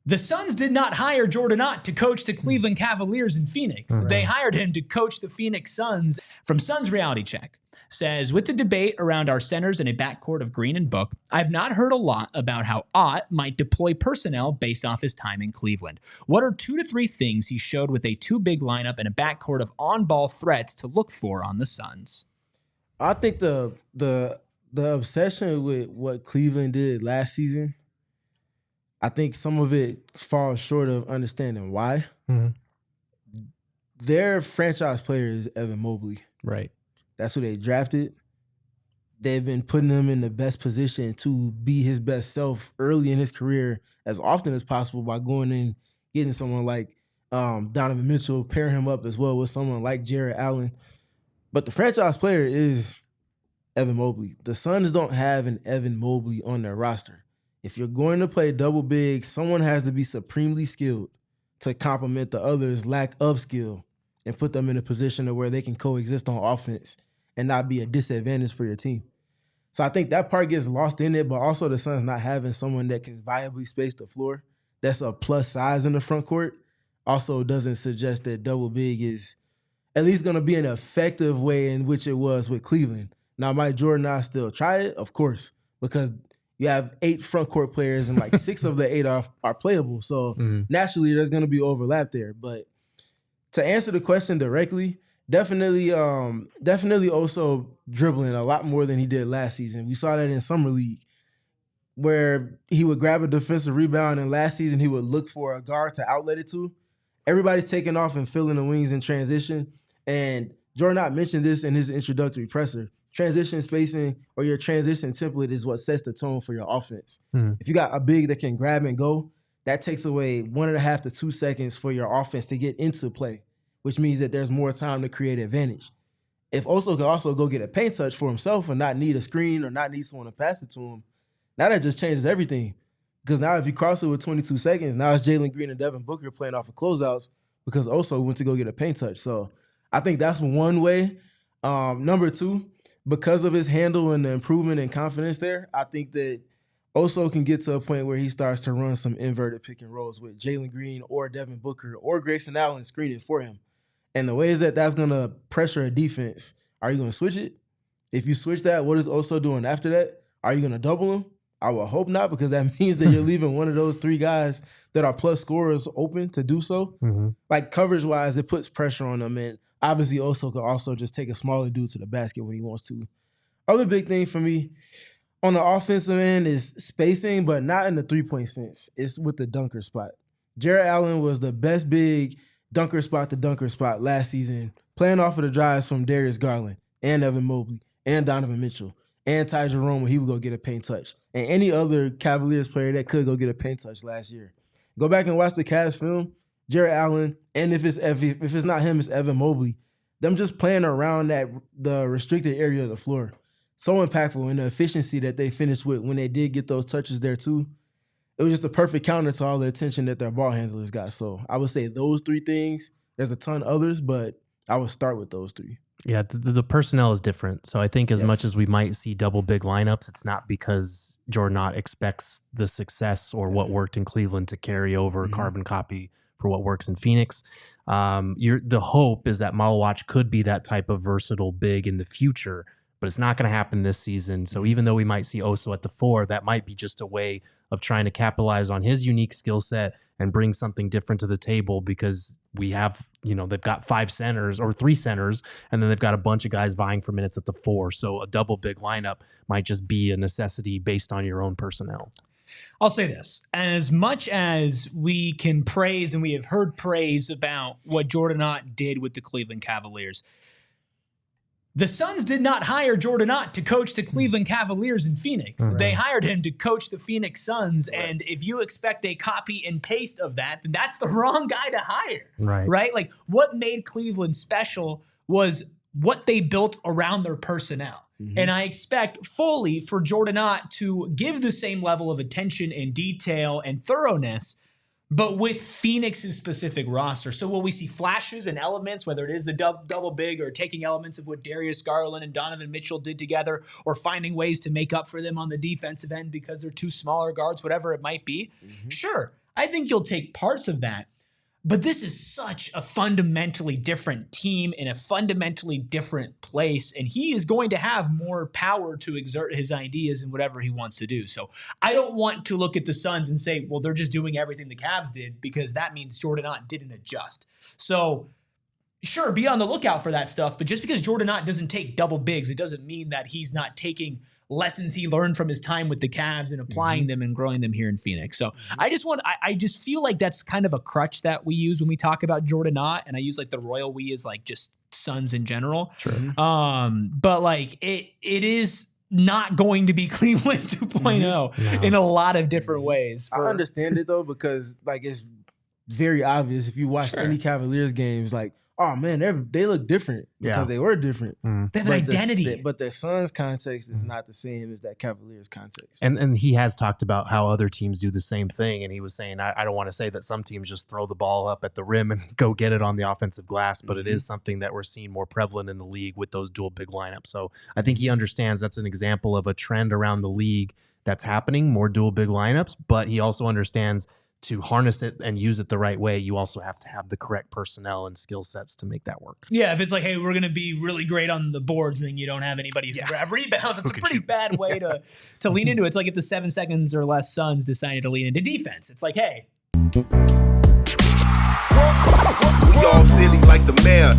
The Suns did not hire Jordan Ott to coach the Cleveland Cavaliers in Phoenix. They hired him to coach the Phoenix Suns. From Suns Reality Check says, with the debate around our centers in a backcourt of Green and Book, I've not heard a lot about how Ott might deploy personnel based off his time in Cleveland. What are 2 to 3 things he showed with a 2-big lineup and a backcourt of on-ball threats to look for on the Suns? I think the obsession with what Cleveland did last season, I think some of it falls short of understanding why. Their franchise player is Evan Mobley. Right. That's who they drafted. They've been putting him in the best position to be his best self early in his career as often as possible by going and getting someone like Donovan Mitchell, pairing him up as well with someone like Jarrett Allen. But the franchise player is Evan Mobley. The Suns don't have an Evan Mobley on their roster. If you're going to play double big, someone has to be supremely skilled to complement the other's lack of skill and put them in a position of where they can coexist on offense and not be a disadvantage for your team. So I think that part gets lost in it, but also the Suns not having someone that can viably space the floor that's a plus size in the front court also doesn't suggest that double big is at least going to be an effective way in which it was with Cleveland. Now, might Jordan Ott still try it? Of course, because you have 8 front court players and like 6 of the 8 are playable. So naturally there's going to be overlap there. But to answer the question directly, definitely also dribbling a lot more than he did last season. We saw that in Summer League where he would grab a defensive rebound, and last season he would look for a guard to outlet it to. Everybody's taking off and filling the wings in transition. And Jordan Ott mentioned this in his introductory presser. Transition spacing or your transition template is what sets the tone for your offense. If you got a big that can grab and go, that takes away 1.5 to 2 seconds for your offense to get into play, which means that there's more time to create advantage. If Oso can also go get a paint touch for himself and not need a screen or not need someone to pass it to him, now that just changes everything. Because now if you cross it with 22 seconds, now it's Jalen Green and Devin Booker playing off of closeouts because Oso went to go get a paint touch. So I think that's one way. Number 2, because of his handle and the improvement in confidence there, I think that Oso can get to a point where he starts to run some inverted pick and rolls with Jalen Green or Devin Booker or Grayson Allen screening for him. And the ways that that's going to pressure a defense, are you going to switch it? If you switch that, what is Oso doing after that? Are you going to double him? I would hope not, because that means that you're leaving one of those 3 guys that are plus scorers open to do so. Like coverage-wise, it puts pressure on them. And obviously, Oso could also just take a smaller dude to the basket when he wants to. Other big thing for me on the offensive end is spacing, but not in the three-point sense. It's with the dunker spot. Jarrett Allen was the best big dunker spot to dunker spot last season, playing off of the drives from Darius Garland and Evan Mobley and Donovan Mitchell and Ty Jerome when he would go get a paint touch, and any other Cavaliers player that could go get a paint touch last year. Go back and watch the Cavs film. Jarrett Allen, and if it's not him, it's Evan Mobley. Them just playing around the restricted area of the floor. So impactful in the efficiency that they finished with when they did get those touches there too. It was just a perfect counter to all the attention that their ball handlers got. So I would say those 3 things. There's a ton others, but I would start with those 3. Yeah, the personnel is different. So I think as much as we might see double big lineups, it's not because Jordan Ott expects the success or what worked in Cleveland to carry over carbon copy for what works in Phoenix. The hope is that Maluch could be that type of versatile big in the future, but it's not going to happen this season. So even though we might see Oso at the 4, that might be just a way of trying to capitalize on his unique skill set and bring something different to the table, because we have, they've got 5 centers or 3 centers, and then they've got a bunch of guys vying for minutes at the 4. So a double big lineup might just be a necessity based on your own personnel. I'll say this. As much as we can praise, and we have heard praise about what Jordan Ott did with the Cleveland Cavaliers, the Suns did not hire Jordan Ott to coach the Cleveland Cavaliers in Phoenix. They hired him to coach the Phoenix Suns, and if you expect a copy and paste of that, then that's the wrong guy to hire. Right? Like, what made Cleveland special was what they built around their personnel. And I expect fully for Jordan Ott to give the same level of attention and detail and thoroughness, but with Phoenix's specific roster. So will we see flashes and elements, whether it is the double big or taking elements of what Darius Garland and Donovan Mitchell did together, or finding ways to make up for them on the defensive end because they're 2 smaller guards, whatever it might be? Sure. I think you'll take parts of that. But this is such a fundamentally different team in a fundamentally different place, and he is going to have more power to exert his ideas and whatever he wants to do. So I don't want to look at the Suns and say, well, they're just doing everything the Cavs did, because that means Jordan Ott didn't adjust. So sure, be on the lookout for that stuff, but just because Jordan Ott doesn't take double bigs, it doesn't mean that he's not taking lessons he learned from his time with the Cavs and applying them and growing them here in Phoenix. So I just feel like that's kind of a crutch that we use when we talk about Jordan Ott, and I use like the royal we as like just Suns in general. Sure. But like it is not going to be Cleveland 2.0 in a lot of different ways. I understand it though, because like it's very obvious if you watch any Cavaliers games, like, oh man, they look different because they were different. They have an identity. But the Suns context is not the same as that Cavaliers context. And he has talked about how other teams do the same thing. And he was saying, I don't want to say that some teams just throw the ball up at the rim and go get it on the offensive glass, but it is something that we're seeing more prevalent in the league with those dual big lineups. So I think he understands that's an example of a trend around the league that's happening, more dual big lineups, but he also understands to harness it and use it the right way, you also have to have the correct personnel and skill sets to make that work. Yeah, if it's like, hey, we're going to be really great on the boards, and then you don't have anybody who can grab rebounds, it's a pretty bad way to lean into it. It's like if the 7 seconds or less Suns decided to lean into defense. It's like, hey. We all silly like the mayor.